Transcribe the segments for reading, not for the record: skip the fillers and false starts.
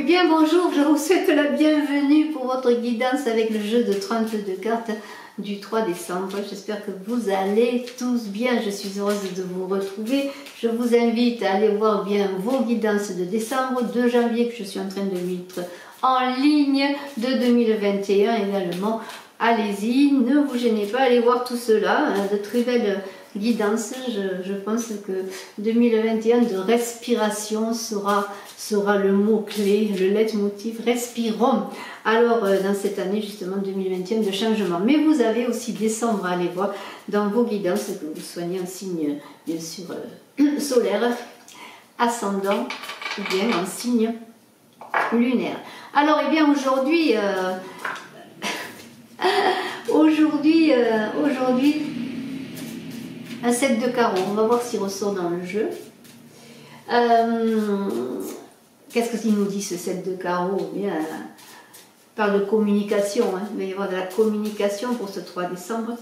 Eh bien bonjour, je vous souhaite la bienvenue pour votre guidance avec le jeu de 32 cartes du 3 décembre. J'espère que vous allez tous bien, je suis heureuse de vous retrouver. Je vous invite à aller voir bien vos guidances de décembre, de janvier que je suis en train de mettre en ligne, de 2021 également. Allez-y, ne vous gênez pas, allez voir tout cela, de très belles guidances. Je pense que 2021 de respiration sera le mot-clé, le leitmotiv, respirons. Alors dans cette année justement 2021 de changement. Mais vous avez aussi décembre à aller voir dans vos guidances, que vous soignez en signe bien sûr solaire, ascendant ou bien en signe lunaire. Alors et bien aujourd'hui aujourd'hui un 7 de carreau, on va voir s'il ressort dans le jeu. Qu'est-ce qu'il nous dit ce 7 de carreau? Bien, il parle de communication, hein. Il va y avoir de la communication pour ce 3 décembre.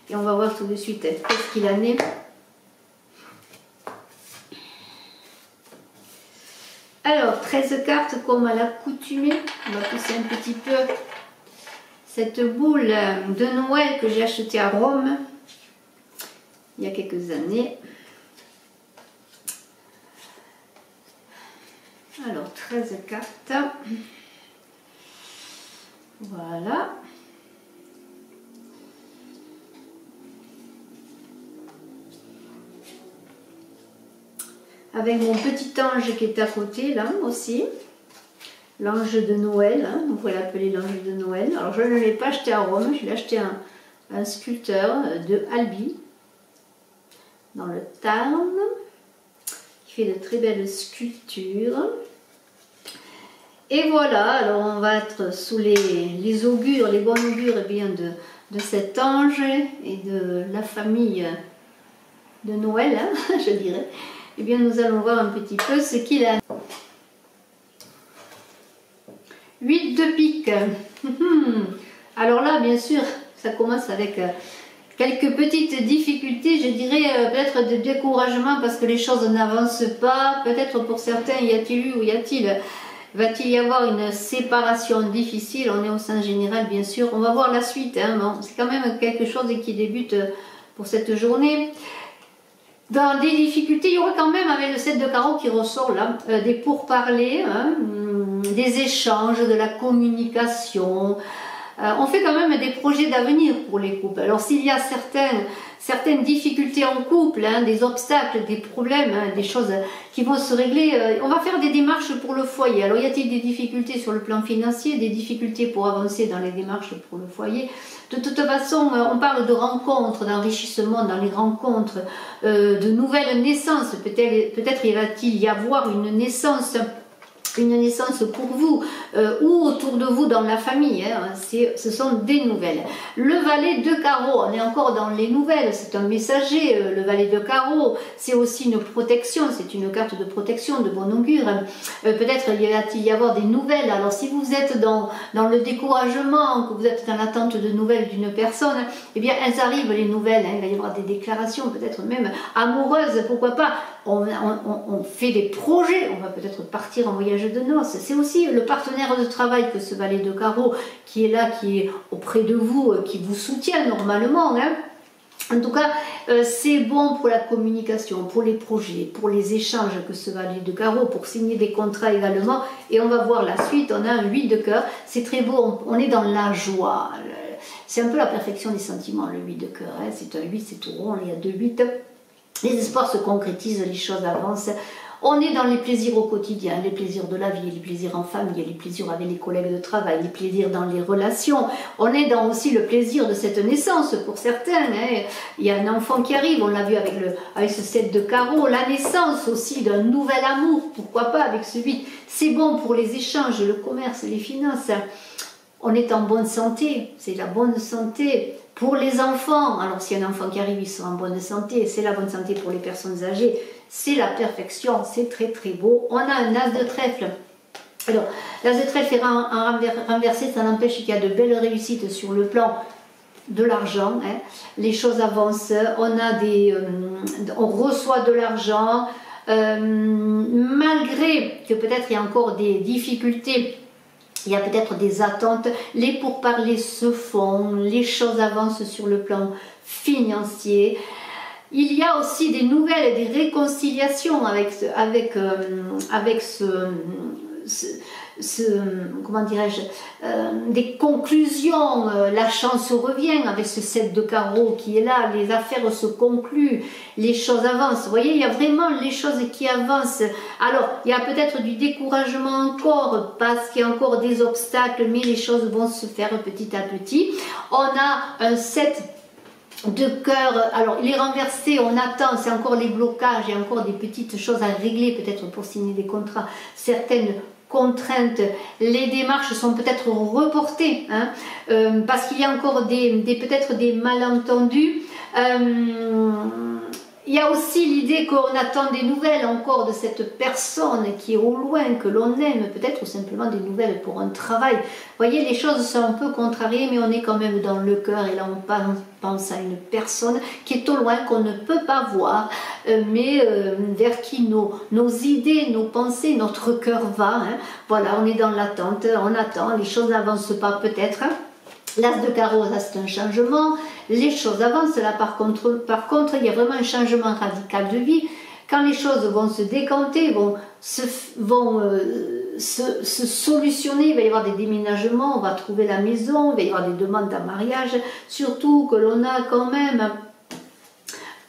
Et on va voir tout de suite qu'est-ce qu'il en est. Alors, 13 cartes comme à l'accoutumée. On va pousser un petit peu cette boule de Noël que j'ai achetée à Rome il y a quelques années. Alors 13 cartes. Voilà. Avec mon petit ange qui est à côté là aussi. L'ange de Noël, hein, on pourrait l'appeler l'ange de Noël. Alors je ne l'ai pas acheté à Rome, je l'ai acheté à un sculpteur de Albi, dans le Tarn, qui fait de très belles sculptures. Et voilà, alors on va être sous les augures, les bons augures eh bien, de cet ange et de la famille de Noël, hein, je dirais. Eh bien nous allons voir un petit peu ce qu'il a. 8 de pique. Alors là, bien sûr, ça commence avec quelques petites difficultés, je dirais peut-être de découragement parce que les choses n'avancent pas. Peut-être pour certains, va-t-il y avoir une séparation difficile? On est au sens général, bien sûr. On va voir la suite. Hein. Bon, c'est quand même quelque chose qui débute pour cette journée. Dans des difficultés, il y aura quand même, avec le 7 de carreau qui ressort là, des pourparlers, hein, des échanges, de la communication. On fait quand même des projets d'avenir pour les couples. Alors s'il y a certaines difficultés en couple, hein, des obstacles, des problèmes, hein, des choses qui vont se régler, on va faire des démarches pour le foyer. Alors y a-t-il des difficultés sur le plan financier, des difficultés pour avancer dans les démarches pour le foyer? De toute façon, on parle de rencontres, d'enrichissement dans les rencontres, de nouvelles naissances. Peut-être va-t-il y avoir une naissance pour vous ou autour de vous dans la famille, hein, ce sont des nouvelles. Le valet de carreau, on est encore dans les nouvelles, c'est un messager. Le valet de carreau, c'est aussi une protection, c'est une carte de protection, de bon augure. Peut-être va-t-il y avoir des nouvelles. Alors si vous êtes dans le découragement, que vous êtes dans l'attente de nouvelles d'une personne, eh bien elles arrivent les nouvelles, hein. Il va y avoir des déclarations, peut-être même amoureuses, pourquoi pas. On fait des projets, on va peut-être partir en voyage de noces. C'est aussi le partenaire de travail que ce valet de carreau qui est là, qui est auprès de vous, qui vous soutient normalement, hein. En tout cas, c'est bon pour la communication, pour les projets, pour les échanges que ce valet de carreau, pour signer des contrats également. Et on va voir la suite, on a un 8 de cœur, c'est très beau, on est dans la joie. C'est un peu la perfection des sentiments, le 8 de cœur, hein. C'est un 8, c'est tout rond, il y a 2 8. Les espoirs se concrétisent, les choses avancent. On est dans les plaisirs au quotidien, les plaisirs de la vie, les plaisirs en famille, les plaisirs avec les collègues de travail, les plaisirs dans les relations. On est dans aussi le plaisir de cette naissance pour certains, hein. Il y a un enfant qui arrive, on l'a vu avec ce 7 de carreau, la naissance aussi d'un nouvel amour, pourquoi pas avec ce 8. C'est bon pour les échanges, le commerce, les finances. On est en bonne santé, c'est la bonne santé. Pour les enfants, alors s'il y a un enfant qui arrive, ils sont en bonne santé, c'est la bonne santé pour les personnes âgées, c'est la perfection, c'est très très beau. On a un as de trèfle. Alors, l'as de trèfle est renversé, ça n'empêche qu'il y a de belles réussites sur le plan de l'argent, hein. Les choses avancent, on reçoit de l'argent, malgré que peut-être il y a encore des difficultés, il y a peut-être des attentes, les pourparlers se font, les choses avancent sur le plan financier. Il y a aussi des nouvelles, des réconciliations avec comment dirais-je, des conclusions. La chance revient avec ce 7 de carreau qui est là, les affaires se concluent, les choses avancent. Vous voyez, il y a vraiment les choses qui avancent. Alors, il y a peut-être du découragement encore parce qu'il y a encore des obstacles, mais les choses vont se faire petit à petit. On a un 7 de cœur, alors il est renversé, on attend, c'est encore les blocages, il y a encore des petites choses à régler, peut-être pour signer des contrats, certaines contraintes, les démarches sont peut-être reportées, hein, parce qu'il y a encore peut-être des malentendus. Il y a aussi l'idée qu'on attend des nouvelles encore de cette personne qui est au loin, que l'on aime, peut-être, ou simplement des nouvelles pour un travail. Vous voyez, les choses sont un peu contrariées, mais on est quand même dans le cœur, et là on pense à une personne qui est au loin, qu'on ne peut pas voir, mais vers qui nos idées, nos pensées, notre cœur va. Hein. Voilà, on est dans l'attente, on attend, les choses n'avancent pas peut-être. L'as de carreau, là c'est un changement, les choses avancent, là par contre il y a vraiment un changement radical de vie. Quand les choses vont se décanter, vont se solutionner, il va y avoir des déménagements, on va trouver la maison, il va y avoir des demandes en mariage, surtout que l'on a quand même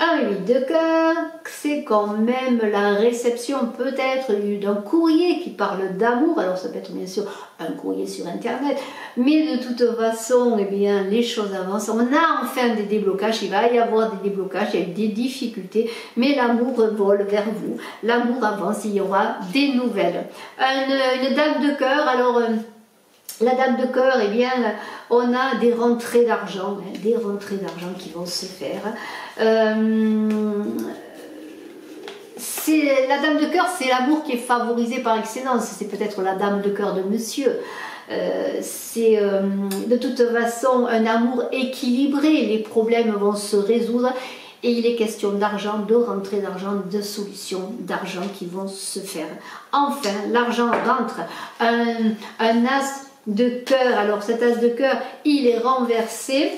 un 8 de cœur, c'est quand même la réception peut-être d'un courrier qui parle d'amour. Alors ça peut être bien sûr un courrier sur internet, mais de toute façon, eh bien, les choses avancent. On a enfin des déblocages, il va y avoir des déblocages, il y a des difficultés, mais l'amour vole vers vous. L'amour avance, il y aura des nouvelles. Une dame de cœur, alors... la dame de cœur, eh bien, on a des rentrées d'argent, hein, des rentrées d'argent qui vont se faire. La dame de cœur, c'est l'amour qui est favorisé par excellence. C'est peut-être la dame de cœur de monsieur. C'est de toute façon un amour équilibré. Les problèmes vont se résoudre. Et il est question d'argent, de rentrée d'argent, de solutions d'argent qui vont se faire. Enfin, l'argent rentre. Un as de cœur, alors cet as de cœur, il est renversé,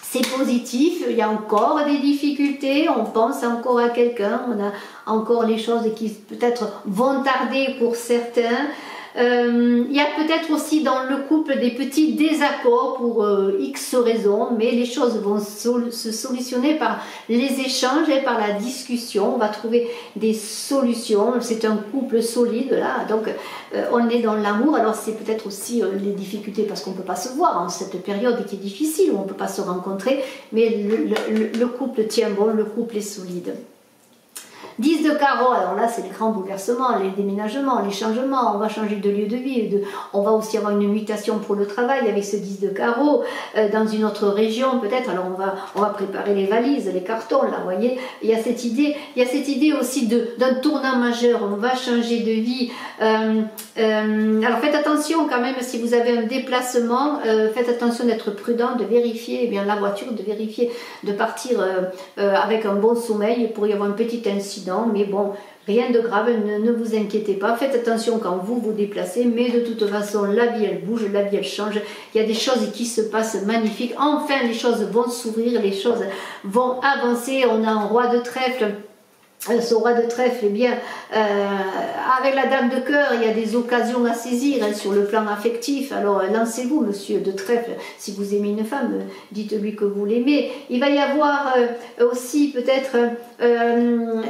c'est positif, il y a encore des difficultés, on pense encore à quelqu'un, on a encore les choses qui peut-être vont tarder pour certains. Il y a peut-être aussi dans le couple des petits désaccords pour X raisons, mais les choses vont se solutionner par les échanges et par la discussion. On va trouver des solutions. C'est un couple solide là, donc on est dans l'amour. Alors c'est peut-être aussi les difficultés parce qu'on ne peut pas se voir en cette période qui est difficile, où on ne peut pas se rencontrer, mais le couple tient bon, le couple est solide. 10 de carreau, alors là c'est les grands bouleversements, les déménagements, les changements, on va changer de lieu de vie, on va aussi avoir une mutation pour le travail avec ce 10 de carreau, dans une autre région peut-être, alors on va préparer les valises, les cartons là, vous voyez, il y a cette idée aussi d'un tournant majeur, on va changer de vie. Alors faites attention quand même si vous avez un déplacement, faites attention d'être prudent, de vérifier eh bien, la voiture, de vérifier, de partir avec un bon sommeil, il pourrait y avoir un petit incident. Mais bon, rien de grave, ne vous inquiétez pas, faites attention quand vous vous déplacez, mais de toute façon, la vie elle bouge, la vie elle change, il y a des choses qui se passent magnifiques, enfin les choses vont s'ouvrir, les choses vont avancer, on a un roi de trèfle. Ce roi de trèfle, eh bien, avec la dame de cœur, il y a des occasions à saisir hein, sur le plan affectif. Alors lancez-vous, monsieur de trèfle, si vous aimez une femme, dites-lui que vous l'aimez. Il va y avoir aussi peut-être,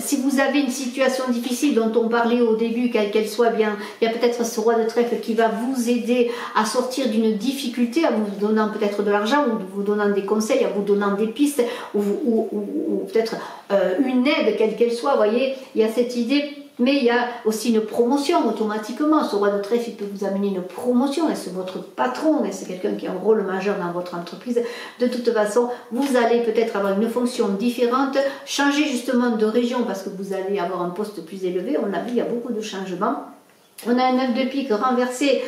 si vous avez une situation difficile dont on parlait au début, quelle qu'elle soit, bien, il y a peut-être ce roi de trèfle qui va vous aider à sortir d'une difficulté, en vous donnant peut-être de l'argent, ou vous donnant des conseils, en vous donnant des pistes, ou peut-être une aide, quelle qu'elle soit. Vous voyez, il y a cette idée, mais il y a aussi une promotion automatiquement. Ce roi de trèfle, il peut vous amener une promotion. Est-ce votre patron? Est-ce quelqu'un qui a un rôle majeur dans votre entreprise? De toute façon, vous allez peut-être avoir une fonction différente, changer justement de région parce que vous allez avoir un poste plus élevé. On l'a vu, il y a beaucoup de changements. On a un 9 de pique renversé,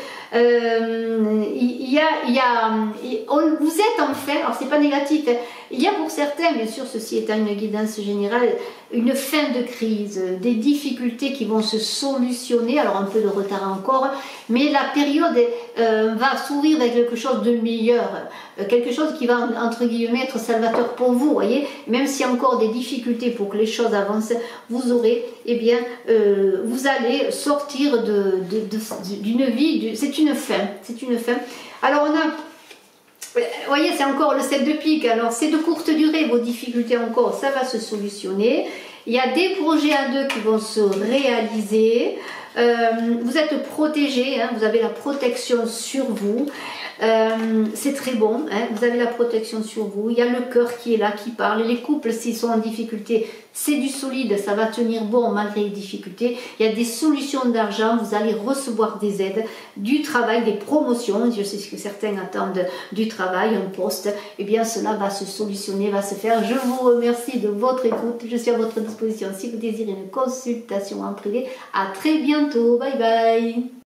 Vous êtes en fait, alors c'est pas négatif, hein, il y a pour certains, bien sûr, ceci étant une guidance générale, une fin de crise, des difficultés qui vont se solutionner, alors un peu de retard encore, mais la période va s'ouvrir avec quelque chose de meilleur, quelque chose qui va entre guillemets être salvateur pour vous, voyez, même s'il y a encore des difficultés pour que les choses avancent, vous aurez, eh bien, vous allez sortir d'une vie, c'est une fin, c'est une fin. Alors on a, vous voyez, c'est encore le 7 de pique, alors c'est de courte durée, vos difficultés encore, ça va se solutionner. Il y a des projets à deux qui vont se réaliser. Vous êtes protégé, hein, vous avez la protection sur vous. C'est très bon, hein, vous avez la protection sur vous. Il y a le cœur qui est là, qui parle. Les couples, s'ils sont en difficulté, c'est du solide, ça va tenir bon malgré les difficultés. Il y a des solutions d'argent, vous allez recevoir des aides, du travail, des promotions. Je sais que certains attendent du travail, un poste. Eh bien, cela va se solutionner, va se faire. Je vous remercie de votre écoute. Je suis à votre disposition si vous désirez une consultation en privé. À très bientôt. Bye bye.